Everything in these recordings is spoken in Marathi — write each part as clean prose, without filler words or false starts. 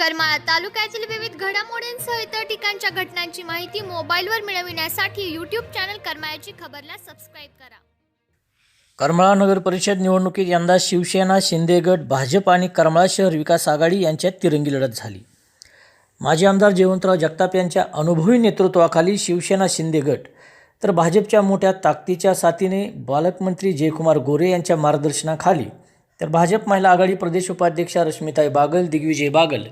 करमाळा तालुक्यातील विविध घडामोडींसह इतर ठिकाणच्या घटनांची माहिती मोबाईलवर मिळविण्यासाठी यूट्यूब चॅनल करमाळ्याची खबरला सबस्क्राईब करा. करमाळा नगर परिषद निवडणुकीत यंदा शिवसेना, शिंदे गट, भाजप आणि करमाळा शहर विकास आघाडी यांच्यात तिरंगी लढत झाली. माजी आमदार जयवंतराव जगताप यांच्या अनुभवी नेतृत्वाखाली शिवसेना, शिंदे गट तर भाजपच्या मोठ्या ताकदीच्या साथीने पालकमंत्री जयकुमार गोरे यांच्या मार्गदर्शनाखाली तर भाजप महिला आघाडी प्रदेश उपाध्यक्षा रश्मिताई बागल, दिग्विजय बागल,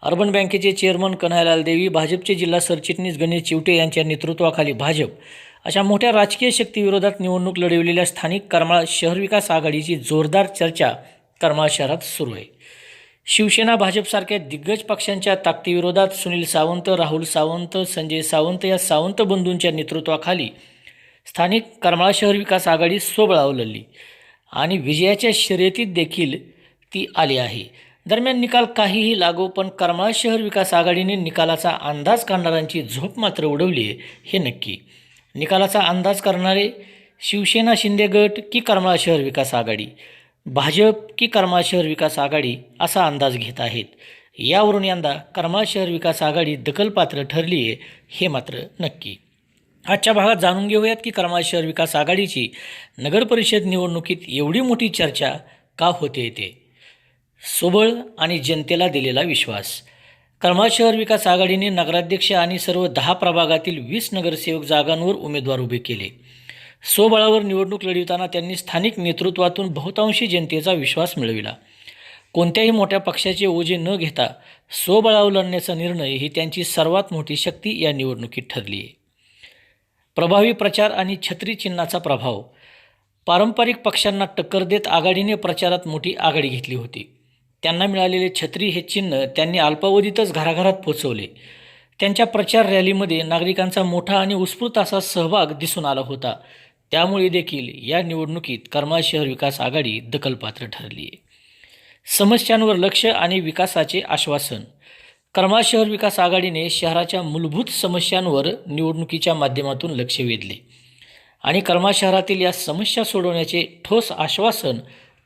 अर्बन बँकेचे चेअरमन कन्हैयालाल देवी, भाजपचे जिल्हा सरचिटणीस गणेश चिवटे यांच्या नेतृत्वाखाली भाजप अशा मोठ्या राजकीय शक्तीविरोधात निवडणूक लढविलेल्या स्थानिक करमाळा शहर विकास आघाडीची जोरदार चर्चा करमाळा शहरात सुरू आहे. शिवसेना, भाजपसारख्या दिग्गज पक्षांच्या ताकदीविरोधात सुनील सावंत, राहुल सावंत, संजय सावंत या सावंत बंधूंच्या नेतृत्वाखाली स्थानिक करमाळा शहर विकास आघाडी सोबळावर लढली आणि विजयाच्या शर्यतीत देखील ती आली आहे. दरम्यान निकाल काहीही लागो, पण करमाळा शहर विकास आघाडीने निकालाचा अंदाज काढणाऱ्यांची झोप मात्र उडवली आहे हे नक्की. निकालाचा अंदाज करणारे शिवसेना, शिंदे गट की करमाळा शहर विकास आघाडी, भाजप की करमाळा शहर विकास आघाडी असा अंदाज घेत आहेत. यावरून यंदा करमाळा शहर विकास आघाडी दखलपात्र ठरली आहे हे मात्र नक्की. आजच्या भागात जाणून घेऊयात की करमाळा शहर विकास आघाडीची नगरपरिषद निवडणुकीत एवढी मोठी चर्चा का होते ते. सोबळ आणि जनतेला दिलेला विश्वास. करमाळा शहर विकास आघाडीने नगराध्यक्ष आणि सर्व 10 प्रभागातील 20 नगरसेवक जागांवर उमेदवार उभे केले. स्वबळावर निवडणूक लढविताना त्यांनी स्थानिक नेतृत्वातून बहुतांशी जनतेचा विश्वास मिळविला. कोणत्याही मोठ्या पक्षाचे ओझे न घेता स्वबळावर लढण्याचा निर्णय ही त्यांची सर्वात मोठी शक्ती या निवडणुकीत ठरली आहे. प्रभावी प्रचार आणि छत्री चिन्हाचा प्रभाव. पारंपरिक पक्षांना टक्कर देत आघाडीने प्रचारात मोठी आघाडी घेतली होती. त्यांना मिळालेले छत्री हे चिन्ह त्यांनी अल्पावधीतच घराघरात पोचवले. त्यांच्या प्रचार रॅलीमध्ये नागरिकांचा मोठा आणि उत्स्फूर्त असा सहभाग दिसून आला होता. त्यामुळे देखील या निवडणुकीत करमाळा शहर विकास आघाडी दखलपात्र ठरली आहे. समस्यांवर लक्ष आणि विकासाचे आश्वासन. करमाळा शहर विकास आघाडीने शहराच्या मूलभूत समस्यांवर निवडणुकीच्या माध्यमातून लक्ष वेधले आणि करमाळा शहरातील या समस्या सोडवण्याचे ठोस आश्वासन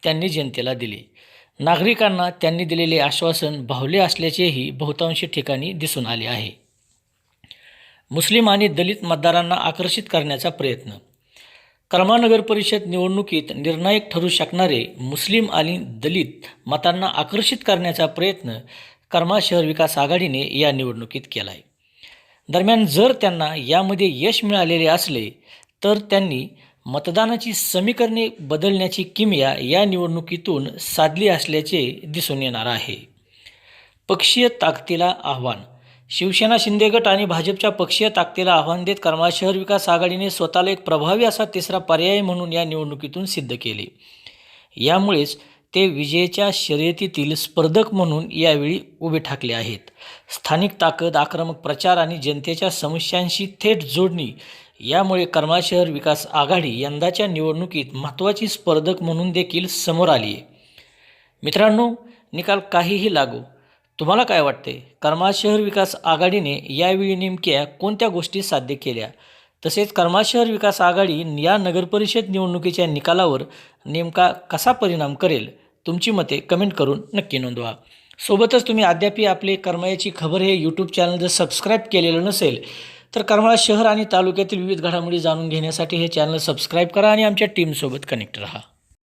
त्यांनी जनतेला दिले. नागरिकांना त्यांनी दिलेले आश्वासन भावले असल्याचेही बहुतांश ठिकाणी दिसून आले आहे. मुस्लिम आणि दलित मतदारांना आकर्षित करण्याचा प्रयत्न. करमाळा नगर परिषद निवडणुकीत निर्णायक ठरू शकणारे मुस्लिम आणि दलित मतांना आकर्षित करण्याचा प्रयत्न करमाळा शहर विकास आघाडीने या निवडणुकीत केला आहे. दरम्यान जर त्यांना यामध्ये यश मिळालेले असले तर त्यांनी मतदानाची समीकरणे बदलण्याची किमया या निवडणुकीतून साधली असल्याचे दिसून येणार आहे. पक्षीय ताकदीला आव्हान. शिवसेना, शिंदे गट आणि भाजपच्या पक्षीय ताकदीला आव्हान देत करमाळा शहर विकास आघाडीने स्वतःला एक प्रभावी असा तिसरा पर्याय म्हणून या निवडणुकीतून सिद्ध केले. यामुळेच ते विजयाच्या शर्यतीतील स्पर्धक म्हणून यावेळी उभे ठाकले आहेत. स्थानिक ताकद, आक्रमक प्रचार आणि जनतेच्या समस्यांशी थेट जोडणी यामुळे करमाळा शहर विकास आघाडी यंदाच्या निवडणुकीत महत्त्वाची स्पर्धक म्हणून देखील समोर आली आहे. मित्रांनो, निकाल काहीही लागो, तुम्हाला काय वाटते? करमाळा शहर विकास आघाडीने यावेळी नेमक्या कोणत्या गोष्टी साध्य केल्या? तसेच करमाळा शहर विकास आघाडी या नगरपरिषद निवडणुकीच्या निकालावर नेमका कसा परिणाम करेल? तुमची मते कमेंट करून नक्की नोंदवा. सोबतच तुम्ही अद्याप आपले करमाळ्याची खबर हे यूट्यूब चॅनल जर सबस्क्राईब केलेलं नसेल तर करमाळा शहर आणि तालुक्यातील विविध घडामोडी जाणून घेण्यासाठी हे चॅनल सबस्क्राईब करा आणि आमच्या टीमसोबत कनेक्ट रहा.